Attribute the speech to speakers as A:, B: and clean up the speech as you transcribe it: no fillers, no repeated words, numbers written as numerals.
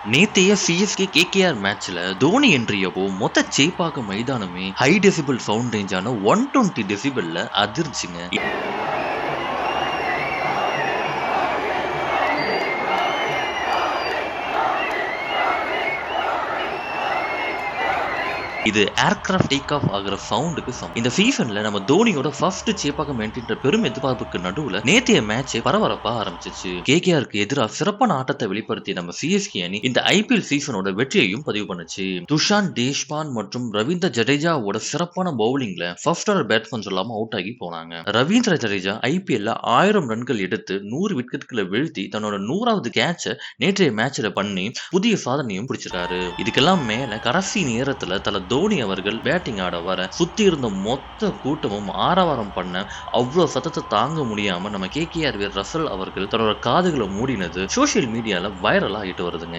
A: நேத்தைய CSK KKR மேட்ச்ல தோனி என்ட்ரியப்போ மொத்த Chepauk மைதானமே high decibel sound ரேஞ்சான 120 டெசிபிள்ல அதிர்ச்சுங்க. இது ஏர்கிராஃப்ட் டேக் ஆஃப் ஆகிற சவுண்டுக்கு சமம். இந்த சீசன்ல நம்ம தோனியோட ஃபர்ஸ்ட் சேப்பாக்கம் என்ட்ரின்ற பெரும் எதிர்பார்ப்புக்கு நடுவுல நேத்தைய மேட்ச் பரபரப்பா ஆரம்பிச்சிச்சு. கேகேஆருக்கு எதிராக சிறப்பான ஆட்டத்தை வெளிப்படுத்திய நம்ம சிஎஸ்கே அணி இந்த ஐபிஎல் சீசனோட வெற்றியையும் பதிவு பண்ணுச்சு. துஷான் தேஷ்பான் மற்றும் ரவீந்திர ஜடேஜாவோட சிறப்பான பவுலிங்ல ஃபர்ஸ்ட் ஆர்டர் பேட்ஸ்மேன் சொல்லாம அவுட் ஆகி போனாங்க. ரவீந்திர ஜடேஜா ஐபிஎல்ல 1000 ரன்கள் எடுத்து 100 விக்கெட்டுகளை வீழ்த்தி தன்னோட 100வது கேட்சை நேற்றைய மேட்ச்ல பண்ணி புதிய சாதனையும் பிடிச்சிருக்காரு. இதுக்கெல்லாம் மேல கடைசி நேரத்துல தல தோனி அவர்கள் பேட்டிங் ஆட வர சுத்தி இருந்த மொத்த கூட்டமும் ஆரவாரம் பண்ண அவ்வளவு சத்தத்தை தாங்க முடியாம நம்ம கேகேஆர் வீரர் ரசல் அவர்கள் தன்னோட காதுகளை மூடினது சோசியல் மீடியால வைரலா ஆயிட்டு வருதுங்க.